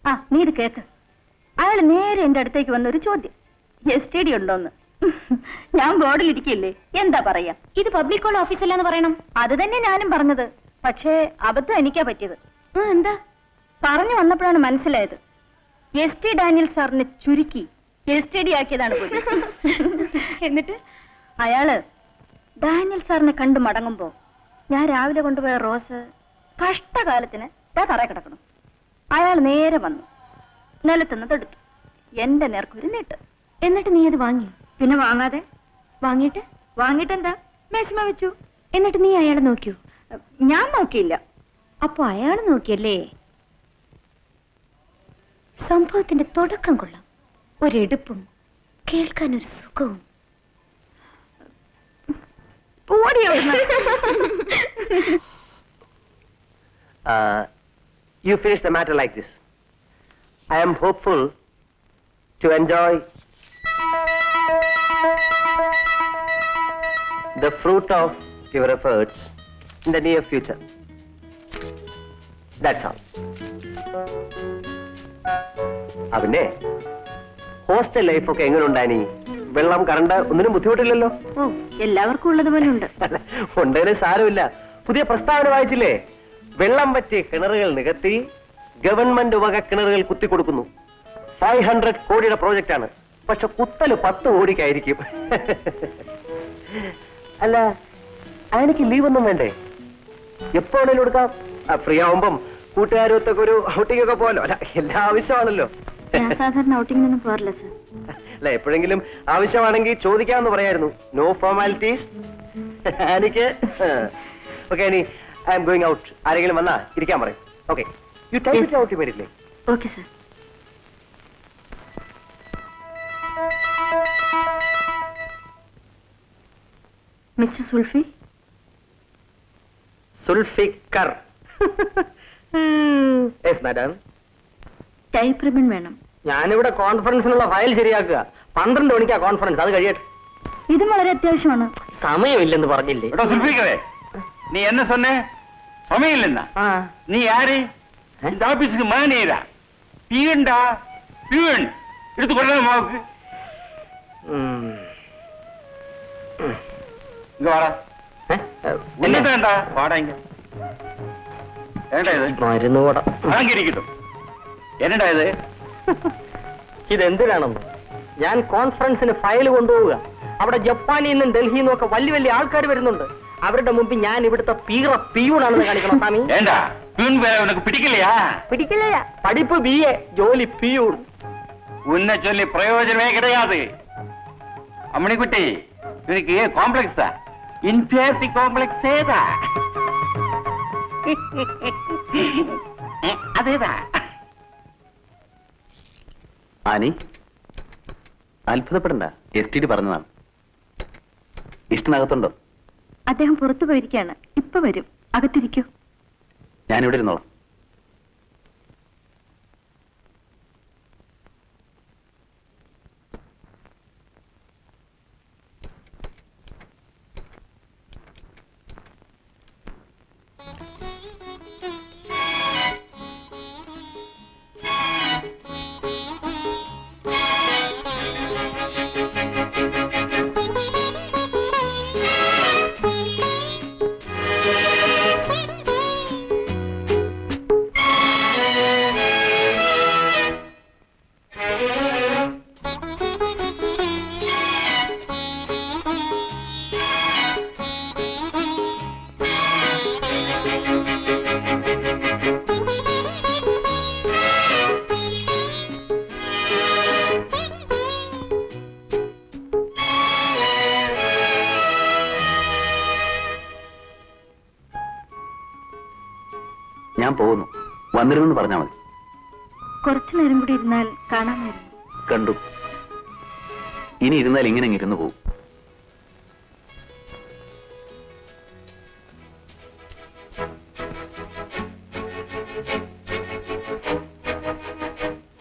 ആ നീ ഇത് കേക്ക്. അയാൾ നേരെ എന്റെ അടുത്തേക്ക് വന്നൊരു ചോദ്യം, STD ഉണ്ടോന്ന്. ഞാൻ ബോർഡിലിരിക്കില്ലേ, എന്താ പറയാ? ഇത് പബ്ലിക് കോൾ ഓഫീസല്ലെന്ന് പറയണം. അത് തന്നെ ഞാനും പറഞ്ഞത്. പക്ഷേ അബദ്ധം എനിക്കാ പറ്റിയത്. എന്താ? പറഞ്ഞു വന്നപ്പോഴാണ് മനസ്സിലായത്, ST ഡാനിയൽ സാറിനെ ചുരുക്കി STD ആക്കിയതാണ് പോലും. എന്നിട്ട് അയാള് ഡാനിയൽ സാറിനെ കണ്ടു മടങ്ങുമ്പോ ഞാൻ രാവിലെ കൊണ്ടുപോയ റോസ് കഷ്ടകാലത്തിന് തറ കിടക്കണം. അയാൾ നേരെ വന്നു, നിലത്തുനിന്ന് എടുത്തു, എന്റെ നേർക്കൊരു നീട്ട്. എന്നിട്ട് നീ അത് വാങ്ങി? പിന്നെ വാങ്ങാതെ? വാങ്ങിട്ടെന്താ? മേശമ വെച്ചു. എന്നിട്ട് നീ അയാളെ നോക്കിയോ? ഞാൻ നോക്കിയില്ല. അപ്പൊ അയാൾ നോക്കിയല്ലേ? സംഭവത്തിന്റെ തുടക്കം കൊള്ളാം. ഒരെടുപ്പും കേൾക്കാനൊരു സുഖവും. You finish the matter like this. I am hopeful to enjoy the fruit of your efforts in the near future. That's all. അവനെ ഹോസ്റ്റൽ ലൈഫ് ഒക്കെ എങ്ങനെ ഉണ്ടായി? വെള്ളം കറണ്ട് ഒന്നിനും ബുദ്ധിമുട്ടില്ലല്ലോ? ഓ, എല്ലാവർക്കും ഉള്ളതുപോലെ ഉണ്ട്. ഉണ്ടേലും സാരമില്ല. പുതിയ പ്രസ്താവന വായിച്ചില്ലേ? വെള്ളം പറ്റിയ കിണറുകൾ നികത്തി ഗവൺമെന്റ് വക കിണറുകൾ കുത്തിക്കൊടുക്കുന്നു. 500 കോടിയുടെ പ്രോജക്റ്റ് ആണ്. പക്ഷെ കുത്തല് 10 കോടിക്കായിരിക്കും. അല്ല, എനിക്ക് ലീവ് ഒന്നും വേണ്ടേ? എപ്പോ വേണേലും കൊടുക്കാം. ഫ്രീ ആവുമ്പം കൂട്ടുകാരൊത്തൊക്കെ ഒരു ഔട്ടിംഗ് ഒക്കെ പോലോ. അല്ല, എല്ലാ ആവശ്യമാണല്ലോ. ഞാൻ സാധാരണ ഔട്ടിങ്ങിനൊന്നും പോറില്ല സർ. അല്ല, എപ്പോഴെങ്കിലും ആവശ്യമാണെങ്കിൽ ചോദിക്കാമെന്ന് പറയായിരുന്നു. No formalities. എനിക്ക് ഓക്കെ, ഇനി ഐ എം ഗോയിങ് ഔട്ട്. ആരെങ്കിലും വന്നാ ഇരിക്കാൻ പറയും. Okay, you take it out immediately. Okay sir. Mister Zulfi? Zulfikar. Yes madam. Type ribbon വേണം. ഞാനിവിടെ കോൺഫറൻസിനുള്ള ഫയൽ ശരിയാക്കുക. 12 മണിക്കാ കോൺഫറൻസ്, അത് കഴിയട്ടെ. ഇതും വളരെ അത്യാവശ്യമാണ്. സമയമില്ലെന്ന് പറഞ്ഞില്ലേ? സുൽഫിക്കറേ, நீ என்ன சொன்ன? சமையல் இல்லைன்னா நீ யாரு? இந்த ஆபீஸுக்கு மானேரா? பியூன்டா, பியூன். எடுத்து கொள்ள மாவுக்கு. இங்க வாடா. என்னடா வாடா இங்க. என்னடா இது? മരുന്ന് കൂട അടങ്ങിയിരിക്കട്ടെ. എന്നടാ ഇത്? ഇതെന്തിനാണെന്ന്? ഞാൻ കോൺഫറൻസിന് ഫയൽ കൊണ്ടുപോവുക. അവിടെ ജപ്പാനിൽ നിന്നും ഡൽഹിയിൽ നിന്നും ഒക്കെ വലിയ വലിയ ആൾക്കാർ വരുന്നുണ്ട്. അവരുടെ മുമ്പിൽ ഞാൻ ഇവിടുത്തെ പിയൂണാണെന്ന് കാണിക്കണം സ്വാമി. ஏண்டா பியூன் பேரை உனக்கு பிடிக்கலையா? പിടിക്കില്ല. പഠിപ്പ് BA, ജോലി പിയൂൺ. உன்னை சொல்லி பிரயோஜனமே கிடையாது. அம்மணிக்குட்டி, இவனுக்கு காம்ப்ளெக்ஸ் தான், இன்ஃபியாரிட்டி காம்ப்ளெக்ஸ் ஏதா? അതേതാ? ആനി, അത്ഭുതപ്പെടണ്ട. STD പറഞ്ഞതാണ്. ഇഷ്ടനകത്തുണ്ടോ? അദ്ദേഹം പുറത്തു പോയിരിക്കുകയാണ്. ഇപ്പൊ വരും. അകത്തിരിക്കൂ. ഞാനിവിടെ ഇരുന്നോളാം. ഞാൻ പോകുന്നു. വന്നിരുന്നെന്ന് പറഞ്ഞാൽ മതി. കുറച്ചു നേരം കൂടി ഇരുന്നാൽ കാണാമായിരുന്നു. കണ്ടു. ഇനി ഇരുന്നാൽ ഇങ്ങനെ ഇരുന്ന് പോകും.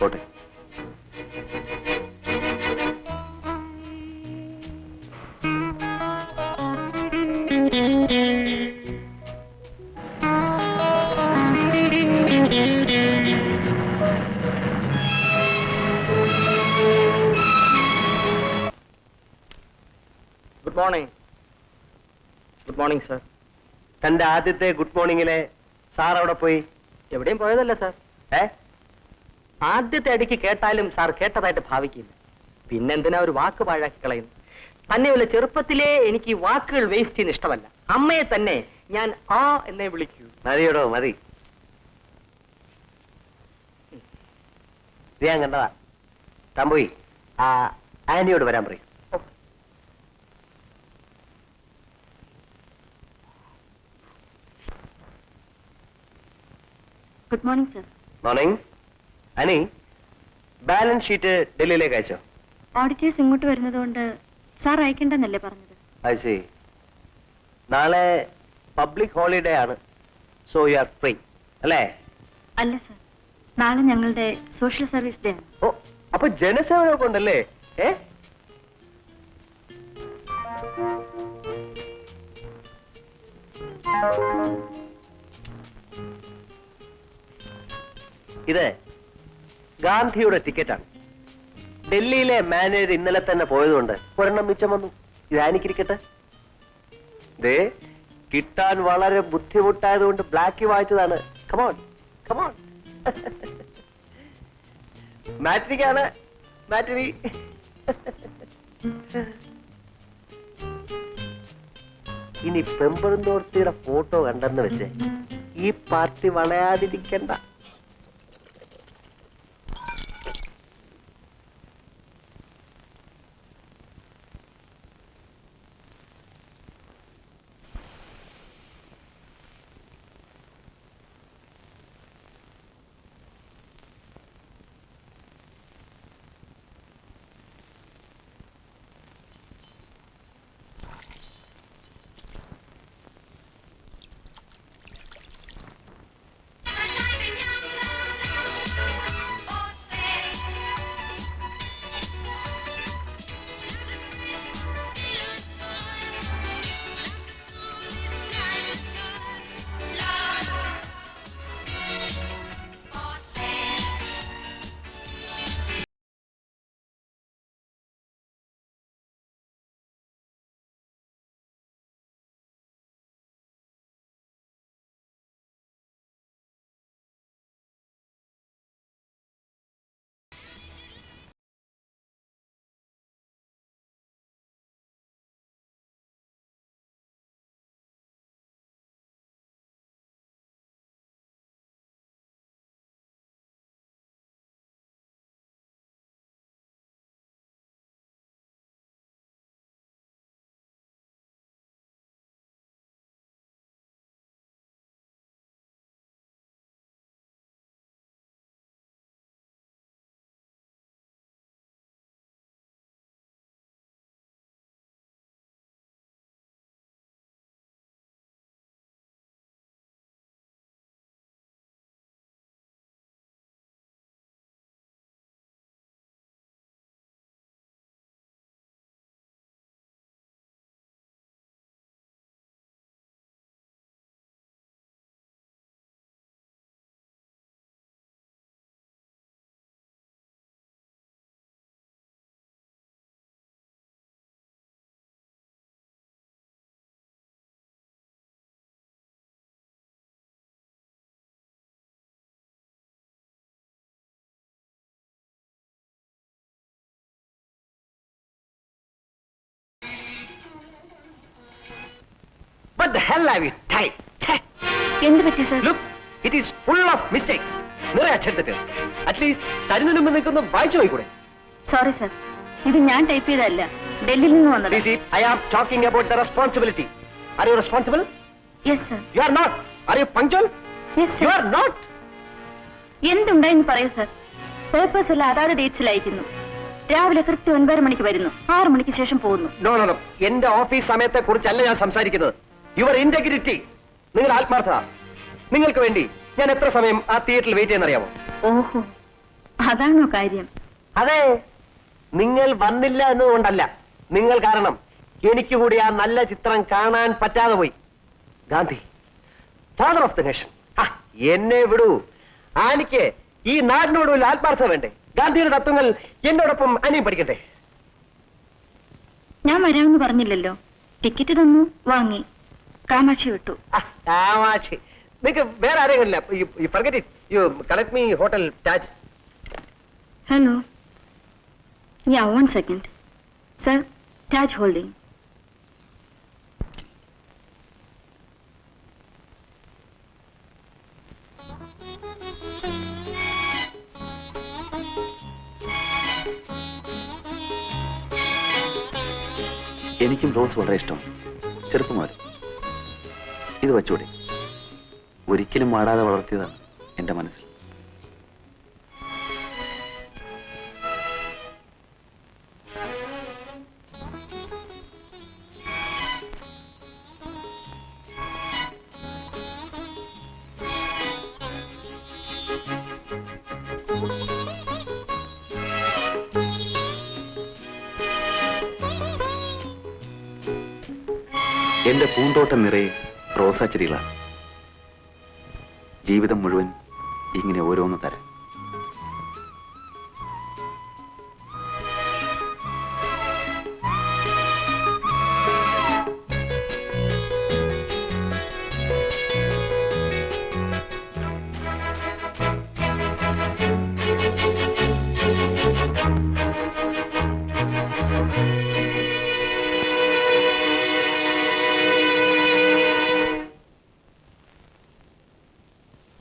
പോട്ടെ. Good morning. Good morning sir. തന്റെ ആദ്യത്തെ ഗുഡ് മോർണിംഗിലെ സാർ അവിടെ പോയി? എവിടെയും പോയതല്ല സാർ. ഏ ആദ്യത്തെ അടിക്ക് കേട്ടാലും സാർ കേട്ടതായിട്ട് ഭാവിക്കില്ല. പിന്നെന്തിനാ ഒരു വാക്ക് പാഴാക്കി കളയുന്നു? തന്നെയല്ല, ചെറുപ്പത്തിലേ എനിക്ക് ഈ വാക്കുകൾ വേസ്റ്റ് ചെയ്യുന്ന ഇഷ്ടമല്ല. അമ്മയെ തന്നെ ഞാൻ ആ എന്നേ വിളിക്കൂ. മതിയോടോ, മതി. ഇത് ഞാൻ കണ്ടതാ. താൻ പോയി ആ ആനിയോട് വരാൻ പറയും. Good morning sir. മോർണിംഗ്. അനി, ബാലൻസ് ഷീറ്റ് ഡൽഹിയിലേക്ക് അയച്ചോ? ഓഡിറ്റേഴ്സ് ഇങ്ങോട്ട് വരുന്നതുകൊണ്ട് സാർ അയക്കണ്ടെന്നല്ലേ പറഞ്ഞത്? അയച്ചേ. നാളെ പബ്ലിക് ഹോളിഡേ ആണ്, സോ യു ആർ ഫ്രീ അല്ലേ? അല്ല സർ, നാളെ ഞങ്ങളുടെ സോഷ്യൽ സർവീസ് ഡേ ആണ്. ഓ, അപ്പൊ ജനസേവനമൊക്കെ ഉണ്ടല്ലേ? ഏ ഇത് ഗാന്ധിയുടെ ടിക്കറ്റാണ്. ഡൽഹിയിലെ മാനേജർ ഇന്നലെ തന്നെ പോയതുകൊണ്ട് ഒരെണ്ണം മിച്ചം വന്നു. ഇതാനിക്കിരിക്കട്ടെ. ദേ, കിട്ടാൻ വളരെ ബുദ്ധിമുട്ടായതുകൊണ്ട് ബ്ലാക്ക് വായിച്ചതാണ്. Come on come on. മാട്രിക്കാണ്, മാറ്റിനി. ഇനി പെമ്പറുന്തോർത്തിയുടെ ഫോട്ടോ കണ്ടെന്ന് വെച്ച് ഈ പാർട്ടി വളയാതിരിക്കണ്ട. What the hell have you typed? എന്ത് പറ്റി sir? Look, it is full of mistakes. നിറയെ അക്ഷരത്തെറ്റ്. അറ്റ്ലീസ്റ്റ് തരുന്നതിന് മുമ്പ് നിൽക്കുന്ന വായിച്ചു പോയിക്കൂടെ? സോറി സർ, ഇത് ഞാൻ ടൈപ്പ് ചെയ്തതല്ല, ഡൽഹിയിൽ നിന്ന് വന്നത്. See, I am talking about the responsibility. Are you responsible? Yes sir. You are not. Are you punctual? Yes You sir. are not. എന്തുണ്ടായെന്ന് പറയൂ സർ. പേപ്പേഴ്സ് എല്ലാം അതാത് ഡേറ്റ്സിൽ അയക്കുന്നു. രാവിലെ കൃത്യം 9 മണിക്ക് വരുന്നു, 6 മണിക്ക് ശേഷം പോകുന്നു. No, no, no. എന്റെ ഓഫീസ് സമയത്തെ കുറിച്ചല്ല ഞാൻ സംസാരിക്കുന്നത്. യുവർ ഇന്റഗ്രിറ്റി, നിങ്ങളുടെ ആത്മാർത്ഥത. നിങ്ങൾക്ക് വേണ്ടി ഞാൻ എത്ര സമയം ആ തിയേറ്ററിൽ വെയിറ്റ് ചെയ്യുന്നറിയാമോ? ഓഹോ, അതാണോ കാര്യം? അതെ, നിങ്ങൾ വന്നില്ല എന്നതുകൊണ്ടല്ല, നിങ്ങൾ കാരണം എനിക്ക് കൂടി ആ നല്ല ചിത്രം കാണാൻ പറ്റാതെ പോയി. Gandhi, father of the nation. എന്നെ വിടൂ. ആനിക്ക് ഈ നാടിനോട് ഒരു ആത്മാർത്ഥത വേണ്ടേ? ഗാന്ധിയുടെ തത്വങ്ങൾ എന്നോടൊപ്പം അനിയും പഠിക്കട്ടെ. ഞാൻ വരാമെന്ന് പറഞ്ഞില്ലല്ലോ. ടിക്കറ്റ് തന്നു, വാങ്ങി, കാമാക്ഷി വിട്ടു. കാമാക്ഷി, നിനക്ക് വേറെ ആരെങ്കിലില്ല. forget it. You collect me hotel Taj. Hello. Yeah, 1 second. Sir, Taj holding. എനിക്കും റോസ് വളരെ ഇഷ്ടമാണ്, ചെറുപ്പം മുതൽ. ഇത് വച്ചൂടെ? ഒരിക്കലും മാടാതെ വളർത്തിയതാണ് എന്റെ മനസ്സിൽ. എന്റെ പൂന്തോട്ടം നിറയെ റോസാ ചെടികളാണ്. ജീവിതം മുഴുവൻ ഇങ്ങനെ ഓരോന്ന് തരാം.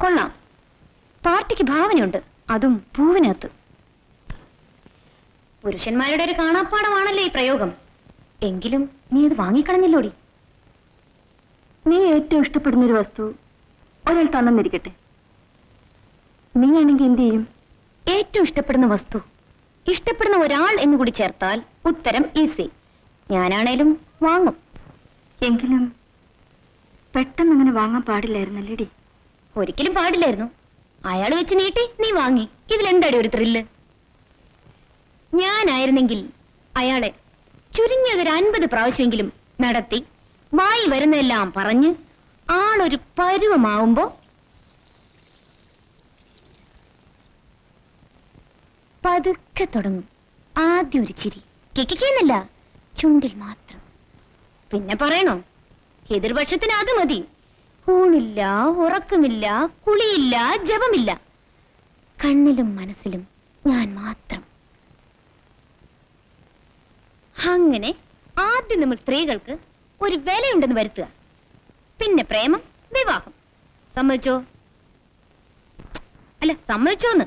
കൊള്ളാം. പാർട്ടിക്ക് ഭാവനയുണ്ട്, അതും പൂവിനകത്ത്. പുരുഷന്മാരുടെ ഒരു കാണാപ്പാടമാണല്ലോ ഈ പ്രയോഗം. എങ്കിലും നീ ഇത് വാങ്ങിക്കളഞ്ഞില്ലോടി. നീ ഏറ്റവും ഇഷ്ടപ്പെടുന്ന ഒരു വസ്തു ഒരാൾ തന്നിരിക്കട്ടെ, നീ ആണെങ്കിൽ എന്ത് ചെയ്യും? ഏറ്റവും ഇഷ്ടപ്പെടുന്ന വസ്തു, ഇഷ്ടപ്പെടുന്ന ഒരാൾ എന്ന് കൂടി ചേർത്താൽ ഉത്തരം ഈസി. ഞാനാണേലും വാങ്ങും. എങ്കിലും പെട്ടെന്ന് അങ്ങനെ വാങ്ങാൻ പാടില്ലായിരുന്നല്ലേടി? ഒരിക്കലും പാടില്ലായിരുന്നു. അയാൾ വെച്ച് നീട്ടി, നീ വാങ്ങി. ഇതിലെന്താടി ഒരു ത്രില്ല്? ഞാനായിരുന്നെങ്കിൽ അയാളെ ചുരുങ്ങിയതൊരു 50 പ്രാവശ്യമെങ്കിലും നടത്തി വായി വരുന്നതെല്ലാം പറഞ്ഞ് ആളൊരു പരുവമാവുമ്പോ പതുക്കെ തുടങ്ങും. ആദ്യം ഒരു ചിരി, കിക്കിക്കുന്നല്ല, ചുണ്ടിൽ മാത്രം. പിന്നെ പറയണോ, എതിർപക്ഷത്തിന് അത് മതി. ഊണില്ല, ഉറക്കമില്ല, കുളിയില്ല, ജപമില്ല. കണ്ണിലും മനസ്സിലും ഞാൻ മാത്രം. അങ്ങനെ ആദ്യം നമ്മൾ സ്ത്രീകൾക്ക് ഒരു വിലയുണ്ടെന്ന് വരുത്തുക. പിന്നെ പ്രേമം, വിവാഹം. സമ്മതിച്ചോ? അല്ല, സമ്മതിച്ചോന്ന്?